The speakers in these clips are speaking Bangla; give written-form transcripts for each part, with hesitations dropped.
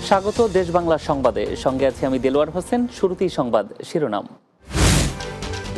স্বাগত দেশ বাংলা সংবাদে, সঙ্গে আছি আমি দেলোয়ার হোসেন। শুরুতেই সংবাদ শিরোনাম।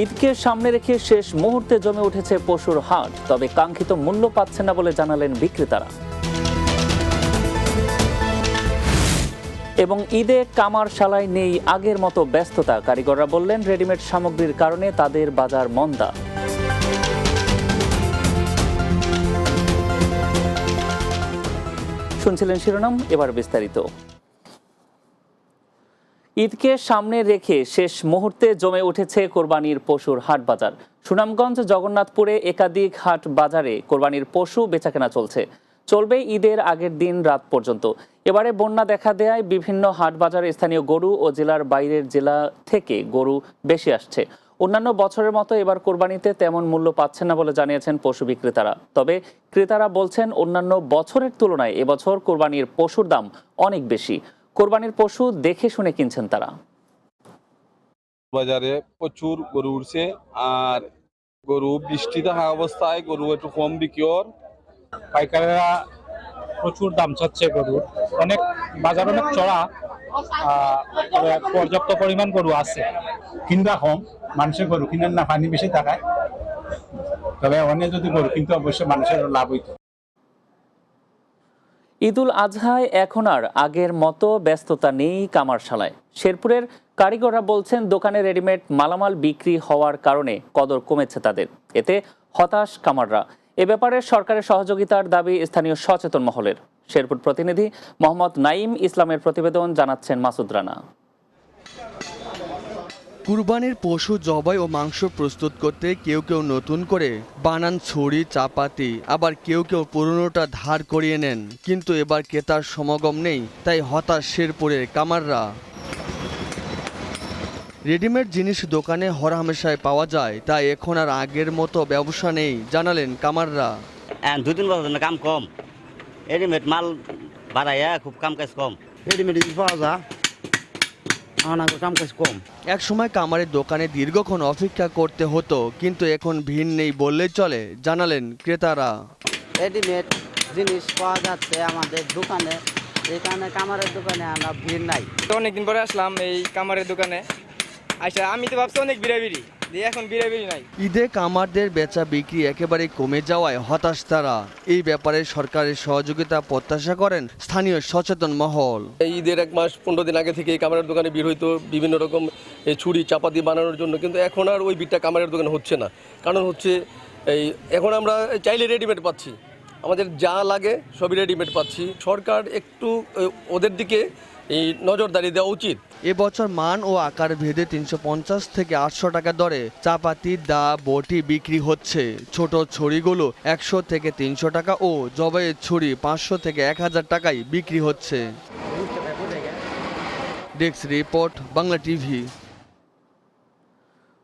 ঈদকে সামনে রেখে শেষ মুহূর্তে জমে উঠেছে পশুর হাট, তবে কাঙ্ক্ষিত মূল্য পাচ্ছে না বলে জানালেন বিক্রেতারা। এবং ঈদে কামারশালায় নেই আগের মতো ব্যস্ততা, কারিগররা বললেন রেডিমেড সামগ্রীর কারণে তাদের বাজার মন্দা। শুনছিলেন শিরোনাম, এবার বিস্তারিত। ঈদকে সামনে রেখে শেষ মুহূর্তে জমে উঠেছে কোরবানির পশুর হাট বাজার। সুনামগঞ্জ জগন্নাথপুরে একাধিক হাট বাজারে কোরবানির পশু বেচাকেনা চলবে ঈদের আগের দিন রাত পর্যন্ত। এবারে বন্যা দেখা দেয়ায় বিভিন্ন হাট বাজারে স্থানীয় গরু ও জেলার বাইরের জেলা থেকে গরু বেশি আসছে। অন্যান্য বছরের মতো এবার কোরবানিতে তেমন মূল্য পাচ্ছেন না বলে জানিয়েছেন পশু বিক্রেতারা। তবে ক্রেতারা বলছেন অন্যান্য বছরের তুলনায় এবছর কোরবানির পশুর দাম অনেক বেশি। কোরবানির পশু দেখে শুনে কিনছেন তারা। বাজারে প্রচুর গরু উঠছে, আর গরু বৃষ্টি থাকা অবস্থায় গরু একটু কম বিক্রি। পাইকারেরা প্রচুর দাম চাচ্ছে গরুর, অনেক বাজার অনেক চড়া, পর্যাপ্ত পরিমাণ গরু আছে, কিনবা কম, মানুষের গরু কিনেন না, পানি বেশি থাকায়। তবে অনেক যদি গরু কিনতে অবশ্যই মানুষের লাভ হইত। ঈদুল আজহায় এখন আর আগের মতো ব্যস্ততা নেই কামারশালায়। শেরপুরের কারিগররা বলছেন দোকানে রেডিমেড মালামাল বিক্রি হওয়ার কারণে কদর কমেছে তাদের, এতে হতাশ কামাররা। এ ব্যাপারে সরকারের সহযোগিতার দাবি স্থানীয় সচেতন মহলের। শেরপুর প্রতিনিধি মোহাম্মদ নাইম ইসলামের প্রতিবেদন, জানাচ্ছেন মাসুদ রানা। কুরবানির পশু জবাই ও মাংস প্রস্তুত করতে কেউ কেউ নতুন করে বানান ছুরি চাপাতি, আবার কেউ কেউ পুরনোটা ধার করিয়ে নেন। কিন্তু এবার ক্রেতার সমাগম নেই, তাই হতাশ শেরপুরের কামাররা। রেডিমেড জিনিস দোকানে হরহামেশায় পাওয়া যায়, তাই এখন আর আগের মতো ব্যবসা নেই, জানালেন কামাররা। 2-3 বছর কাম কম, রেডিমেড মাল বাড়াইয়া খুব কাম কাজ কম, রেডিমেড পাওয়া যায় কাম কাজ কম। এক সময় কামারের দোকানে দীর্ঘক্ষণ অপেক্ষা করতে হতো, কিন্তু এখন ভিড় নেই বললেই চলে, জানালেন ক্রেতারা। রেডিমেড জিনিস পাওয়া যাচ্ছে আমাদের দোকানে, এখানে কামারের দোকানে আমরা ভিড় নাই। অনেকদিন পরে আসলাম এই কামারের দোকানে। আচ্ছা, আমি তো ভাবছি অনেক বিড়াবিড়ি, এখন বিড়াবিড়ি নাই। ঈদে কামারদের বেচা বিক্রি একেবারে কমে যাওয়ায় হতাশ তারা। এই ব্যাপারে সরকারের সহযোগিতা প্রত্যাশা করেন স্থানীয় সচেতন মহল। ঈদের 1 মাস 15 দিন আগে থেকে এই কামারের দোকানে ভিড় হইতো বিভিন্ন রকম ছুরি চাপাতি বানানোর জন্য, কিন্তু এখন আর ওই ভিড়টা কামারের দোকানে হচ্ছে না। কারণ হচ্ছে এখন আমরা চাইলে রেডিমেড পাচ্ছি, আমাদের যা লাগে সবই রেডিমেড পাচ্ছি। সরকার একটু ওদের দিকে এই নজরদারি দেওয়া উচিত। এবছর মান ও আকার ভেদে 350 থেকে 800 টাকা দরে চাপাতি, দা, বটি বিক্রি হচ্ছে। ছোট ছুরিগুলো 100 থেকে 300 টাকা ও জবাইয়ের ছুরি 500 থেকে 1000 টাকায় বিক্রি হচ্ছে। Desk report, Bangla TV.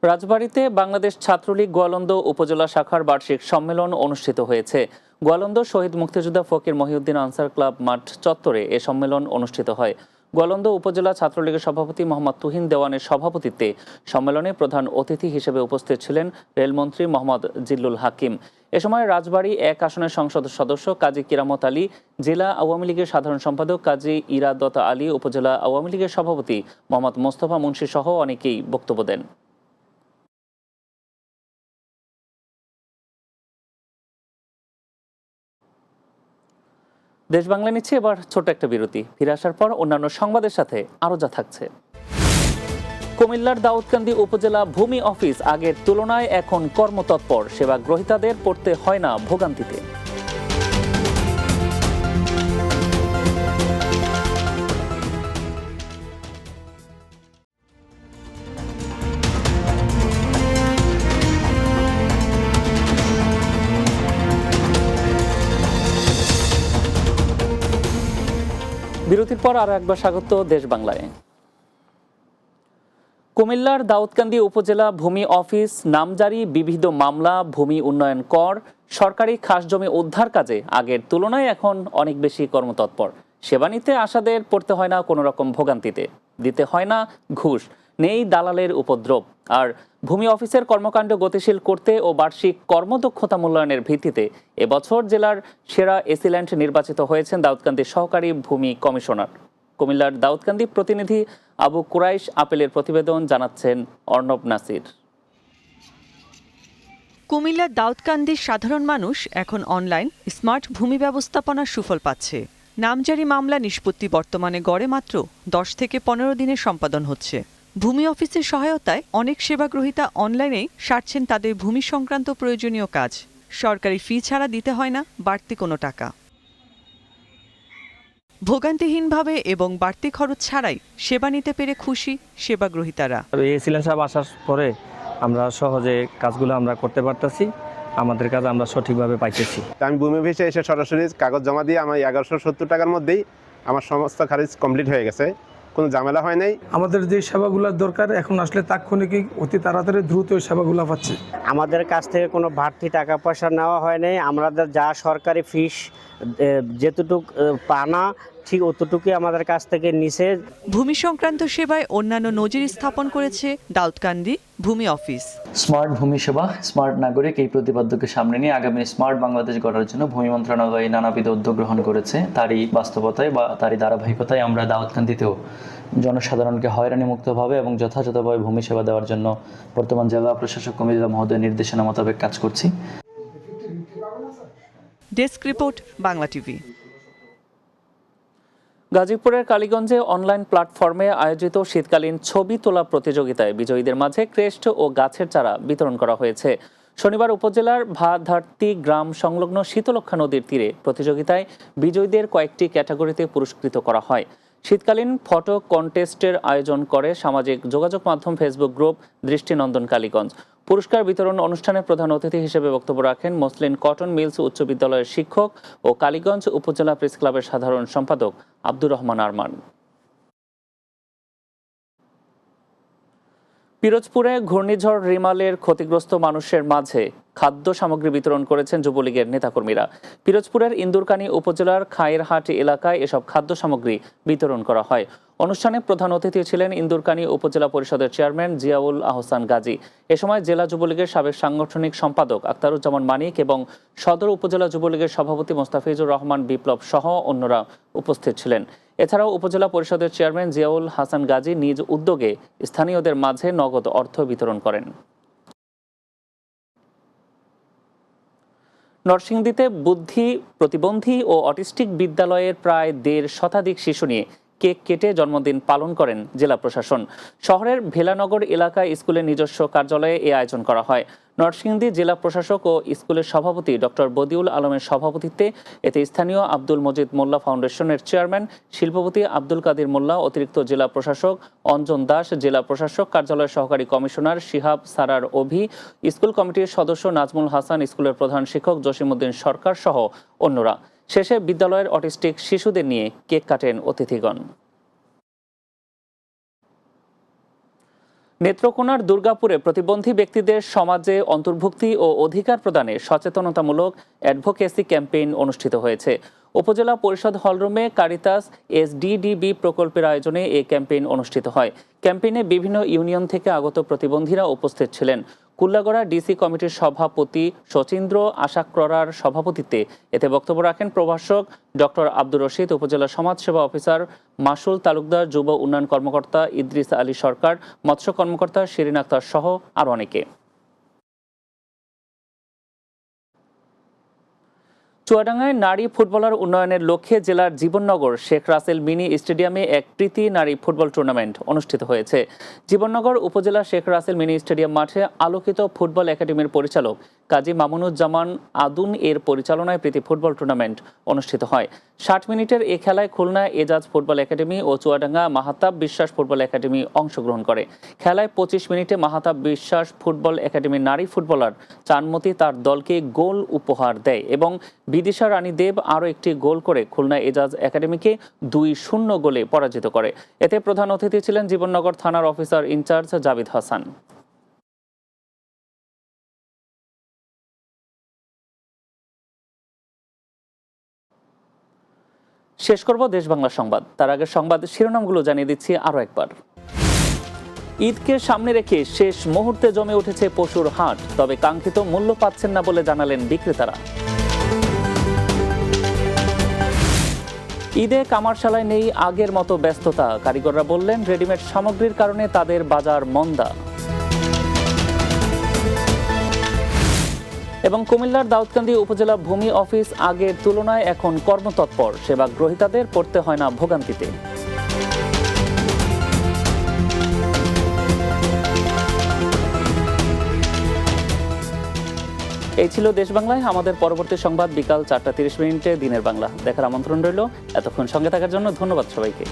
রাজবাড়ীতে বাংলাদেশ ছাত্রলীগ গোয়ালন্দ উপজেলা শাখার বার্ষিক সম্মেলন অনুষ্ঠিত হয়েছে। গোয়ালন্দ শহীদ মুক্তিযোদ্ধা ফকির মহিউদ্দিন আনসার ক্লাব মাঠ চত্বরে এ সম্মেলন অনুষ্ঠিত হয়। গোয়ালন্দ উপজেলা ছাত্রলীগের সভাপতি মোহাম্মদ তুহিন দেওয়ানের সভাপতিত্বে সম্মেলনে প্রধান অতিথি হিসেবে উপস্থিত ছিলেন রেলমন্ত্রী মোহাম্মদ জিল্লুল হাকিম। এ সময় রাজবাড়ী 1 আসনের সংসদ সদস্য কাজী কিরামত আলী, জেলা আওয়ামী লীগের সাধারণ সম্পাদক কাজী ইরাদত আলী, উপজেলা আওয়ামী লীগের সভাপতি মোহাম্মদ মোস্তফা মুন্সি সহ অনেকেই বক্তব্য দেন। দেশ বাংলা নিচ্ছে এবার ছোট্ট একটা বিরতি। ফিরে আসার পর অন্যান্য সংবাদের সাথে আরো যা থাকছে। কুমিল্লার দাউদকান্দি উপজেলা ভূমি অফিস আগের তুলনায় এখন কর্মতৎপর, সেবা গ্রহীতাদের পড়তে হয় না ভোগান্তিতে। বিরতির পর আরো একবার স্বাগত দেশ বাংলায়। কুমিল্লার দাউদকান্দি উপজেলা ভূমি অফিস নামজারি বিবিধ মামলা, ভূমি উন্নয়ন কর, সরকারি খাস জমি উদ্ধার কাজে আগের তুলনায় এখন অনেক বেশি কর্মতৎপর। সেবা নিতে আসাদের পড়তে হয় না কোনো রকম ভোগান্তিতে, দিতে হয় না ঘুষ, নেই দালালের উপদ্রব। আর ভূমি অফিসের কর্মকাণ্ড গতিশীল করতে ও বার্ষিক কর্মদক্ষতা মূল্যায়নের ভিত্তিতে এবছর জেলার সেরা এসিল্যান্ড নির্বাচিত হয়েছেন দাউদকান্দির সহকারী ভূমি কমিশনার। কুমিল্লার দাউদকান্দি প্রতিনিধি আবু কুরাইশ আপেলের প্রতিবেদন, জানাচ্ছেন অর্ণব নাসির। কুমিল্লার দাউদকান্দির সাধারণ মানুষ এখন অনলাইন স্মার্ট ভূমি ব্যবস্থাপনার সুফল পাচ্ছে। নামজারি মামলা নিষ্পত্তি বর্তমানে গড়ে মাত্র 10 থেকে 15 দিনে সম্পাদন হচ্ছে। ভূমি অফিসের সহায়তায় অনেক সেবাগ্রহীতা অনলাইনেই সারছেন তাদের ভূমি সংক্রান্ত প্রয়োজনীয় কাজ। সরকারি ফি ছাড়া দিতে হয় না বাড়তি কোনো টাকা। ভোগান্তিহীনভাবে এবং বাড়তি খরচ ছাড়াই সেবা নিতে পেরে খুশি সেবাগ্রহীতারা। এসিলেন সাহেব আসার পরে আমরা সহজে কাজগুলো আমরা করতে পারতেছি, আমাদের কাজ আমরা সঠিকভাবে পাইতেছি। আমি ভূমি অফিসে এসে সরাসরি কাগজ জমা দিয়ে আমার 1170 টাকার মধ্যেই আমার সমস্ত খারিজ কমপ্লিট হয়ে গেছে, কোনো ঝামেলা হয় নাই। আমাদের যে সেবাগুলোর দরকার এখন আসলে তাৎক্ষণিক অতি তাড়াতাড়ি দ্রুত সেবাগুলো পাচ্ছি। আমাদের কাছ থেকে কোনো বাড়তি টাকা পয়সা নেওয়া হয় নাই। আমাদের যা সরকারি ফিস যেতটুক পানা ঠিক অতটুকুই আমাদের কাছ থেকে নিছে। ভূমি সংক্রান্ত সেবায় অন্যান্য নজির স্থাপন করেছে দাউদকান্দি ভূমি অফিস। স্মার্ট ভূমি সেবা, স্মার্ট নাগরিক এই প্রতিপাদ্যকে সামনে নিয়ে আগামী স্মার্ট বাংলাদেশ গড়ার জন্য ভূমি মন্ত্রণালয় নানাবিধ উদ্যোগ গ্রহণ করেছে। তারই বাস্তবতায় বা তারই ধারাবাহিকতায় আমরা দাউদকান্দিতেও জনসাধারণকে হয়রানি মুক্তভাবে এবং যথাযথভাবে ভূমি সেবা দেওয়ার জন্য বর্তমান জেলা প্রশাসক কমিটির মহোদয়ের নির্দেশনা মোতাবেক কাজ করছি। Desk report, Bangla TV. গাজীপুরের কালীগঞ্জে অনলাইন প্ল্যাটফর্মে আয়োজিত শীতকালীন ছবি তোলা প্রতিযোগিতায় বিজয়ীদের মাঝে ক্রেস্ট ও গাছের চারা বিতরণ করা হয়েছে। শনিবার উপজেলার ভাধার্তি গ্রাম সংলগ্ন শীতলক্ষা নদীর তীরে প্রতিযোগিতায় বিজয়ীদের কয়েকটি ক্যাটাগরিতে পুরস্কৃত করা হয়। শীতকালীন ফটো কন্টেস্টের আয়োজন করে সামাজিক যোগাযোগ মাধ্যম ফেসবুক গ্রুপ দৃষ্টিনন্দন কালীগঞ্জ। পুরস্কার বিতরণ অনুষ্ঠানে প্রধান অতিথি হিসেবে বক্তব্য রাখেন মসলিন কটন মিলস উচ্চ বিদ্যালয়ের শিক্ষক ও কালীগঞ্জ উপজেলা প্রেস ক্লাবের সাধারণ সম্পাদক আব্দুর রহমান আরমান। পিরোজপুরে ঘূর্ণিঝড় রিমালের ক্ষতিগ্রস্ত মানুষের মাঝে খাদ্য সামগ্রী বিতরণ করেছেন যুবলীগের নেতাকর্মীরা। পিরোজপুরের ইন্দুরকানী উপজেলার খায়েরহাট এলাকায় এসব খাদ্য সামগ্রী বিতরণ করা হয়। অনুষ্ঠানে প্রধান অতিথি ছিলেন ইন্দুরকানী উপজেলা পরিষদের চেয়ারম্যান জিয়াউল আহসান গাজী। এ সময় জেলা যুবলীগের সাবেক সাংগঠনিক সম্পাদক আখতারুজ্জামান মানিক এবং সদর উপজেলা যুবলীগের সভাপতি মোস্তাফিজুর রহমান বিপ্লব সহ অন্যরা উপস্থিত ছিলেন। এছাড়াও উপজেলা পরিষদের চেয়ারম্যান জিয়াউল হাসান গাজী নিজ উদ্যোগে স্থানীয়দের মাঝে নগদ অর্থ বিতরণ করেন। নরসিংদীতে বুদ্ধি প্রতিবন্ধী ও অটিস্টিক বিদ্যালয়ের প্রায় 1.5 শতাধিক শিশু নিয়ে কেক কেটে জন্মদিন পালন করেন জেলা প্রশাসন। শহরের ভেলানগর এলাকায় স্কুলের নিজস্ব কার্যালয়ে এ আয়োজন করা হয়। নরসিংদী জেলা প্রশাসক ও স্কুলের সভাপতি ডক্টর বদিউল আলমের সভাপতিত্বে এতে স্থানীয় আব্দুল মজিদ মোল্লা ফাউন্ডেশনের চেয়ারম্যান শিল্পপতি আব্দুল কাদির মোল্লা, অতিরিক্ত জেলা প্রশাসক অঞ্জন দাস, জেলা প্রশাসক কার্যালয়ের সহকারী কমিশনার শিহাব সারার অভি, স্কুল কমিটির সদস্য নাজমুল হাসান, স্কুলের প্রধান শিক্ষক জসিমউদ্দিন সরকার সহ অন্যরা। শেষে বিদ্যালয়ের অটিস্টিক শিশুদের নিয়ে কেক কাটেন অতিথিগণ। নেত্রকোনার দুর্গাপুরে প্রতিবন্ধী ব্যক্তিদের সমাজে অন্তর্ভুক্তি ও অধিকার প্রদানে সচেতনতামূলক অ্যাডভোকেসি ক্যাম্পেইন অনুষ্ঠিত হয়েছে। উপজেলা পরিষদ হলরুমে কারিতাস এসডিডিবি প্রকল্পের আয়োজনে এই ক্যাম্পেইন অনুষ্ঠিত হয়। ক্যাম্পেইনে বিভিন্ন ইউনিয়ন থেকে আগত প্রতিবন্ধীরা উপস্থিত ছিলেন। কুল্লাগড়া ডিসি কমিটির সভাপতি শচীন্দ্র আশাক্ররার সভাপতিত্বে এতে বক্তব্য রাখেন প্রভাষক ডক্টর আব্দুর রশিদ, উপজেলা সমাজসেবা অফিসার মাসুল তালুকদার, যুব উন্নয়ন কর্মকর্তা ইদ্রিস আলী সরকার, মৎস্য কর্মকর্তা শিরিন আক্তার সহ আরও অনেকে। চুয়াডাঙ্গায় নারী ফুটবলার উন্নয়নের লক্ষ্যে জেলার জীবননগর শেখ রাসেল মিনি স্টেডিয়ামে এক প্রীতি নারী ফুটবল টুর্নামেন্ট অনুষ্ঠিত হয়েছে। জীবননগর উপজেলা শেখ রাসেল মিনি স্টেডিয়াম মাঠে আলোকিত ফুটবল একাডেমির পরিচালক কাজী মামুনুজ্জামান আদুন এর পরিচালনায় প্রীতি ফুটবল টুর্নামেন্ট অনুষ্ঠিত হয়। 60 মিনিটের এ খেলায় খুলনা এজাজ ফুটবল একাডেমি ও চুয়াডাঙ্গা মাহাতাব বিশ্বাস ফুটবল একাডেমি অংশগ্রহণ করে। খেলায় 25 মিনিটে মাহাতাব বিশ্বাস ফুটবল একাডেমির নারী ফুটবলার চানমতি তার দলকে গোল উপহার দেয় এবং বিদিশা রানী দেব আরও একটি গোল করে খুলনা এজাজ একাডেমিকে 2-0 গোলে পরাজিত করে। এতে প্রধান অতিথি ছিলেন জীবননগর থানার অফিসার ইনচার্জ জাবিদ হাসান। শেষ করব দেশ বাংলা সংবাদ। তার আগে সংবাদ শিরোনামগুলো জানিয়ে দিচ্ছি আরও একবার। ঈদকে সামনে রেখে শেষ মুহূর্তে জমে উঠেছে পশুর হাট, তবে কাঙ্ক্ষিত মূল্য পাচ্ছেন না বলে জানালেন বিক্রেতারা। ঈদে কামারশালায় নেই আগের মতো ব্যস্ততা, কারিগররা বললেন রেডিমেড সামগ্রীর কারণে তাদের বাজার মন্দা। এবং কুমিল্লার দাউদকান্দি উপজেলা ভূমি অফিস আগের তুলনায় এখন কর্মতৎপর, সেবা গ্রহীতাদের পড়তে হয় না ভোগান্তিতে। এই ছিল দেশ বাংলায়। আমাদের পরবর্তী সংবাদ বিকাল 4টা 30 মিনিটে দিনের বাংলা দেখার আমন্ত্রণ রইল। এতক্ষণ সঙ্গে থাকার জন্য ধন্যবাদ সবাইকে।